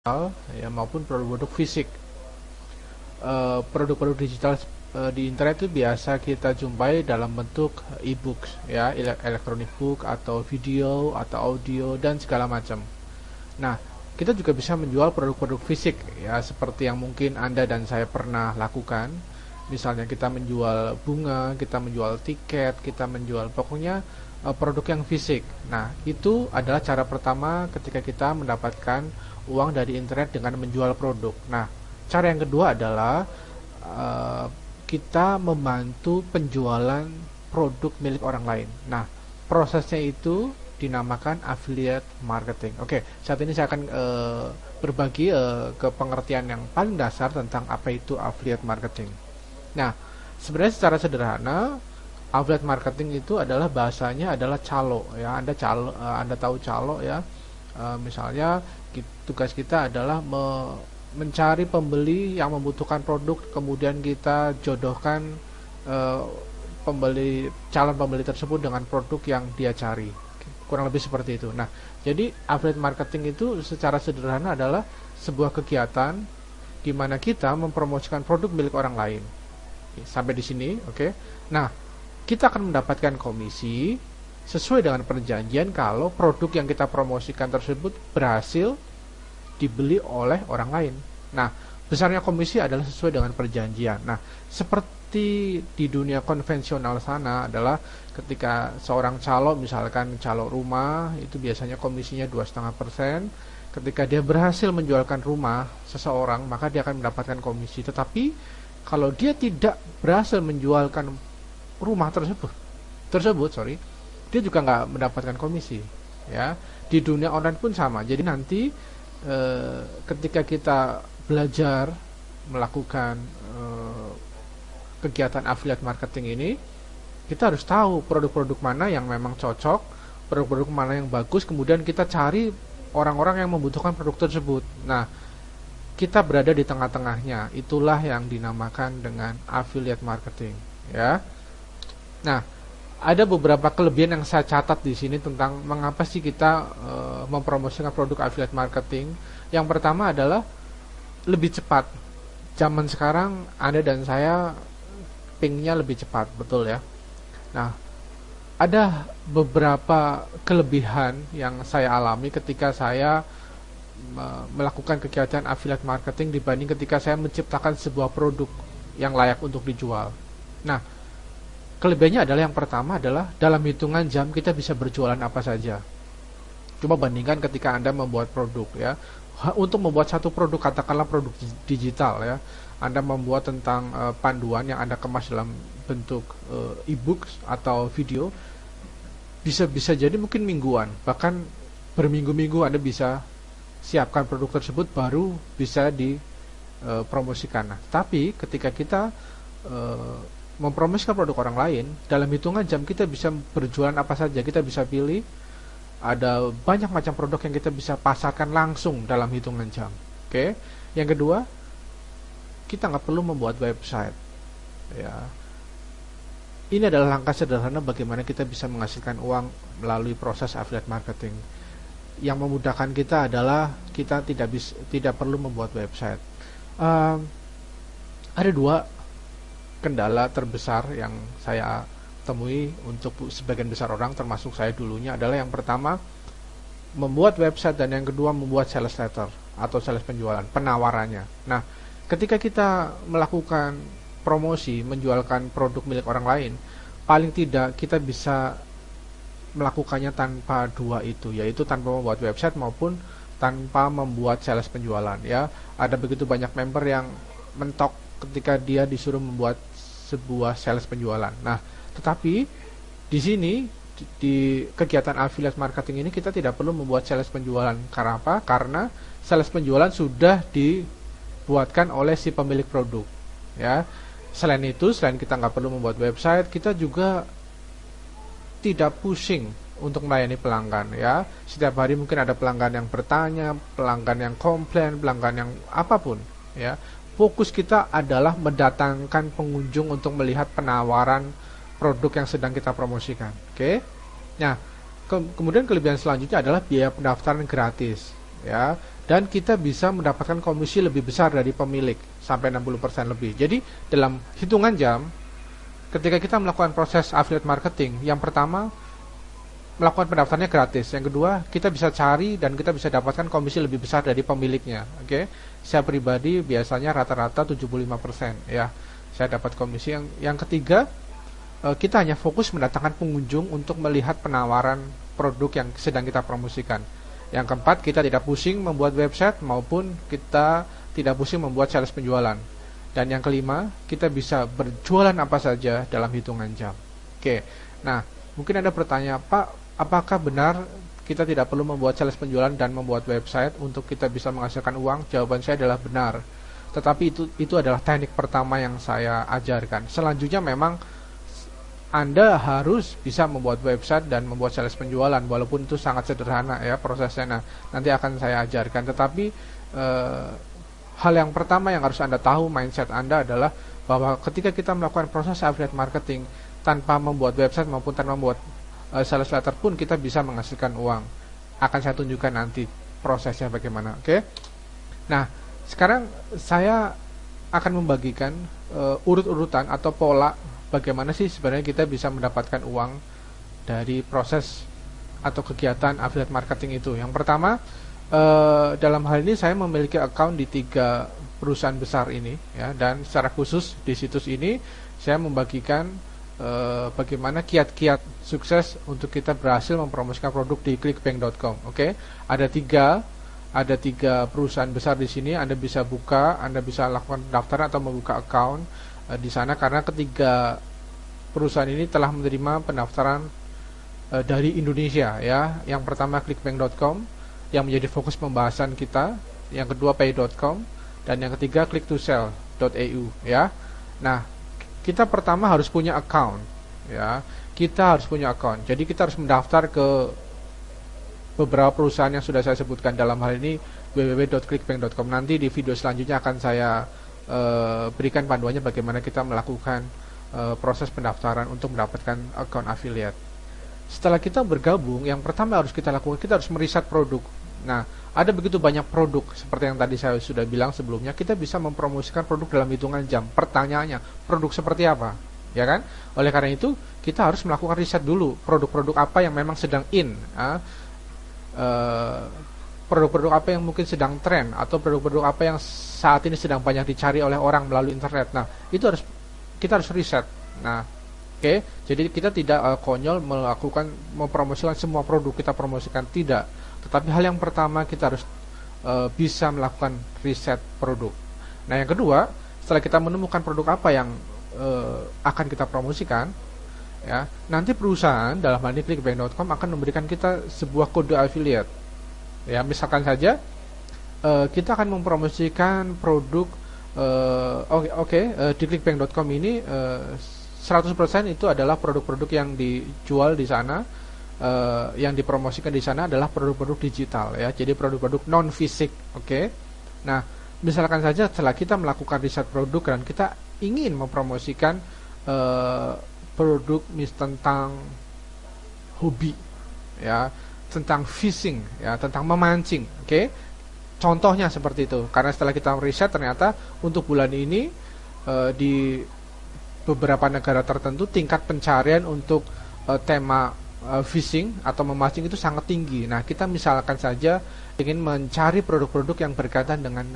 ya maupun produk-produk fisik. Produk-produk digital di internet itu biasa kita jumpai dalam bentuk e-books ya, electronic book atau video atau audio dan segala macam. Nah, kita juga bisa menjual produk-produk fisik ya, seperti yang mungkin Anda dan saya pernah lakukan. Misalnya kita menjual bunga, kita menjual tiket, kita menjual pokoknya produk yang fisik. Nah, itu adalah cara pertama ketika kita mendapatkan uang dari internet dengan menjual produk. Nah, cara yang kedua adalah kita membantu penjualan produk milik orang lain. Nah, prosesnya itu dinamakan affiliate marketing. Oke, saat ini saya akan berbagi ke pengertian yang paling dasar tentang apa itu affiliate marketing. Nah, sebenarnya secara sederhana, affiliate marketing itu adalah bahasanya adalah calo ya. Anda tahu calo ya. Misalnya tugas kita adalah mencari pembeli yang membutuhkan produk, kemudian kita jodohkan calon pembeli tersebut dengan produk yang dia cari. Kurang lebih seperti itu. Nah, jadi affiliate marketing itu secara sederhana adalah sebuah kegiatan di mana kita mempromosikan produk milik orang lain. Sampai di sini, oke. Nah, kita akan mendapatkan komisi sesuai dengan perjanjian kalau produk yang kita promosikan tersebut berhasil dibeli oleh orang lain. Nah, besarnya komisi adalah sesuai dengan perjanjian. Nah, seperti di dunia konvensional sana adalah ketika seorang calo, misalkan calo rumah, itu biasanya komisinya 2,5%. Ketika dia berhasil menjualkan rumah seseorang, maka dia akan mendapatkan komisi. Tetapi kalau dia tidak berhasil menjualkan rumah tersebut, dia juga nggak mendapatkan komisi. Ya, di dunia online pun sama. Jadi nanti ketika kita belajar melakukan kegiatan affiliate marketing ini, kita harus tahu produk-produk mana yang memang cocok, produk-produk mana yang bagus, kemudian kita cari orang-orang yang membutuhkan produk tersebut. Nah, kita berada di tengah-tengahnya. Itulah yang dinamakan dengan affiliate marketing, ya. Nah, ada beberapa kelebihan yang saya catat di sini tentang mengapa sih kita mempromosikan produk affiliate marketing. Yang pertama adalah lebih cepat. Zaman sekarang Anda dan saya pingnya lebih cepat, betul ya. Nah, ada beberapa kelebihan yang saya alami ketika saya melakukan kegiatan affiliate marketing dibanding ketika saya menciptakan sebuah produk yang layak untuk dijual. Nah, kelebihannya adalah yang pertama adalah dalam hitungan jam kita bisa berjualan apa saja. Coba bandingkan ketika Anda membuat produk ya. Untuk membuat satu produk, katakanlah produk digital ya, Anda membuat tentang panduan yang Anda kemas dalam bentuk e-book atau video, bisa jadi mungkin mingguan, bahkan berminggu-minggu Anda bisa siapkan produk tersebut baru bisa dipromosikan. Nah, tapi ketika kita mempromosikan produk orang lain, dalam hitungan jam kita bisa berjualan apa saja. Kita bisa pilih, ada banyak macam produk yang kita bisa pasarkan langsung dalam hitungan jam. Oke. Yang kedua, kita nggak perlu membuat website. Ya. Ini adalah langkah sederhana bagaimana kita bisa menghasilkan uang melalui proses affiliate marketing. Yang memudahkan kita adalah kita tidak perlu membuat website. Ada dua kendala terbesar yang saya temui untuk sebagian besar orang, termasuk saya dulunya, adalah yang pertama membuat website dan yang kedua membuat sales letter atau sales penjualan, penawarannya. Nah, ketika kita melakukan promosi, menjualkan produk milik orang lain, paling tidak kita bisa melakukannya tanpa dua itu, yaitu tanpa membuat website maupun tanpa membuat sales penjualan ya. Ada begitu banyak member yang mentok ketika dia disuruh membuat sebuah sales penjualan. Nah, tetapi di sini di kegiatan affiliate marketing ini kita tidak perlu membuat sales penjualan. Karena apa? Karena sales penjualan sudah dibuatkan oleh si pemilik produk ya. Selain itu, selain kita nggak perlu membuat website, kita juga tidak pusing untuk melayani pelanggan ya. Setiap hari mungkin ada pelanggan yang bertanya, pelanggan yang komplain, pelanggan yang apapun ya. Fokus kita adalah mendatangkan pengunjung untuk melihat penawaran produk yang sedang kita promosikan. Oke. Nah, kemudian kelebihan selanjutnya adalah biaya pendaftaran gratis ya. dan kita bisa mendapatkan komisi lebih besar dari pemilik sampai 60% lebih. Jadi dalam hitungan jam ketika kita melakukan proses affiliate marketing, yang pertama melakukan pendaftarannya gratis, yang kedua kita bisa cari dan kita bisa dapatkan komisi lebih besar dari pemiliknya. Oke. Saya pribadi biasanya rata-rata 75% ya. Saya dapat komisi. Yang ketiga, kita hanya fokus mendatangkan pengunjung untuk melihat penawaran produk yang sedang kita promosikan. Yang keempat, kita tidak pusing membuat website maupun kita tidak pusing membuat sales penjualan. Dan yang kelima, kita bisa berjualan apa saja dalam hitungan jam. Oke, nah mungkin ada pertanyaan, Pak, apakah benar kita tidak perlu membuat sales penjualan dan membuat website untuk kita bisa menghasilkan uang? Jawaban saya adalah benar. Tetapi itu adalah teknik pertama yang saya ajarkan. Selanjutnya memang Anda harus bisa membuat website dan membuat sales penjualan, walaupun itu sangat sederhana ya prosesnya. Nah, nanti akan saya ajarkan. Tetapi hal yang pertama yang harus Anda tahu, mindset Anda adalah bahwa ketika kita melakukan proses affiliate marketing tanpa membuat website maupun tanpa membuat sales letter pun kita bisa menghasilkan uang. Akan saya tunjukkan nanti prosesnya bagaimana. Oke. Nah, sekarang saya akan membagikan urut-urutan atau pola bagaimana sih sebenarnya kita bisa mendapatkan uang dari proses atau kegiatan affiliate marketing itu. Yang pertama, dalam hal ini saya memiliki account di 3 perusahaan besar ini ya, dan secara khusus di situs ini saya membagikan bagaimana kiat-kiat sukses untuk kita berhasil mempromosikan produk di clickbank.com. Oke. Ada tiga perusahaan besar di sini. Anda bisa lakukan pendaftaran atau membuka account di sana karena ketiga perusahaan ini telah menerima pendaftaran dari Indonesia ya. Yang pertama clickbank.com yang menjadi fokus pembahasan kita, yang kedua pay.com, dan yang ketiga click2sell.eu ya. Nah, kita pertama harus punya account ya. Kita harus punya account. Jadi kita harus mendaftar ke beberapa perusahaan yang sudah saya sebutkan, dalam hal ini www.clickbank.com. Nanti di video selanjutnya akan saya berikan panduannya bagaimana kita melakukan proses pendaftaran untuk mendapatkan account affiliate. Setelah kita bergabung, yang pertama harus kita lakukan, kita harus meriset produk. Nah, ada begitu banyak produk seperti yang tadi saya sudah bilang sebelumnya, kita bisa mempromosikan produk dalam hitungan jam. Pertanyaannya, produk seperti apa? Ya kan? Oleh karena itu, kita harus melakukan riset dulu, produk-produk apa yang memang sedang in, produk-produk apa yang mungkin sedang tren, atau produk-produk apa yang saat ini sedang banyak dicari oleh orang melalui internet. Nah, itu kita harus riset. Nah, oke, jadi kita tidak konyol mempromosikan semua produk kita promosikan, tidak. Tetapi hal yang pertama kita harus bisa melakukan riset produk. Nah, yang kedua, setelah kita menemukan produk apa yang akan kita promosikan, ya, nanti perusahaan dalam hal ini clickbank.com akan memberikan kita sebuah kode affiliate. Ya, misalkan saja kita akan mempromosikan produk di clickbank.com ini 100% itu adalah produk-produk yang dijual di sana, yang dipromosikan di sana adalah produk-produk digital ya. Jadi produk-produk non fisik. Oke. Nah, misalkan saja setelah kita melakukan riset produk dan kita ingin mempromosikan produk tentang hobi ya, tentang fishing ya, tentang memancing. Oke. Contohnya seperti itu. Karena setelah kita riset ternyata untuk bulan ini di beberapa negara tertentu tingkat pencarian untuk tema fishing atau memancing itu sangat tinggi. Nah, kita misalkan saja ingin mencari produk-produk yang berkaitan dengan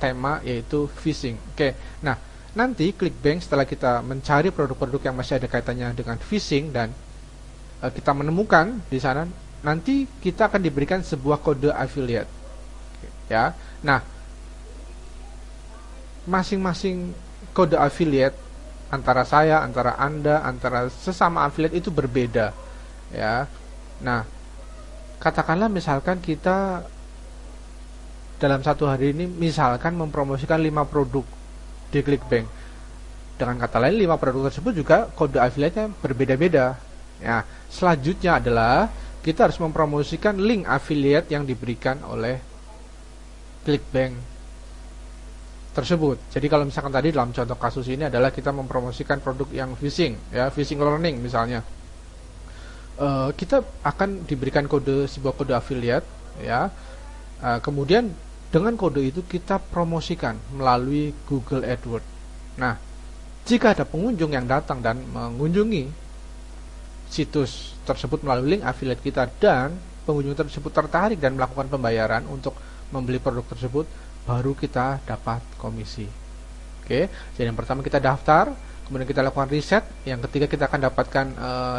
tema yaitu fishing. Oke. Nah, nanti ClickBank setelah kita mencari produk-produk yang masih ada kaitannya dengan fishing dan kita menemukan di sana, nanti kita akan diberikan sebuah kode affiliate. Ya. Nah, masing-masing kode affiliate antara saya, antara Anda, antara sesama affiliate itu berbeda. Ya. Nah, katakanlah misalkan kita dalam satu hari ini misalkan mempromosikan 5 produk di ClickBank. Dengan kata lain 5 produk tersebut juga kode affiliate-nya berbeda-beda. Ya, selanjutnya adalah kita harus mempromosikan link affiliate yang diberikan oleh ClickBank tersebut. Jadi kalau misalkan tadi dalam contoh kasus ini adalah kita mempromosikan produk yang fishing, ya, fishing learning misalnya, kita akan diberikan sebuah kode affiliate, ya, Kemudian dengan kode itu kita promosikan melalui Google AdWords. Nah, jika ada pengunjung yang datang dan mengunjungi situs tersebut melalui link affiliate kita dan pengunjung tersebut tertarik dan melakukan pembayaran untuk membeli produk tersebut, baru kita dapat komisi. Oke, jadi yang pertama kita daftar, kemudian kita lakukan riset, yang ketiga kita akan dapatkan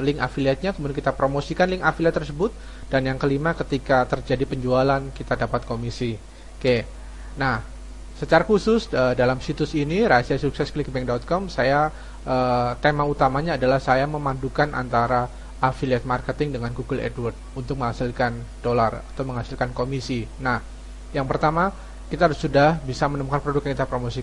link affiliate-nya, kemudian kita promosikan link affiliate tersebut, dan yang kelima ketika terjadi penjualan kita dapat komisi. Oke, nah secara khusus dalam situs ini rahasiasuksesklickbank.com, saya tema utamanya adalah saya memadukan antara affiliate marketing dengan Google AdWords untuk menghasilkan dolar atau menghasilkan komisi. Nah, yang pertama kita sudah bisa menemukan produk yang kita promosikan.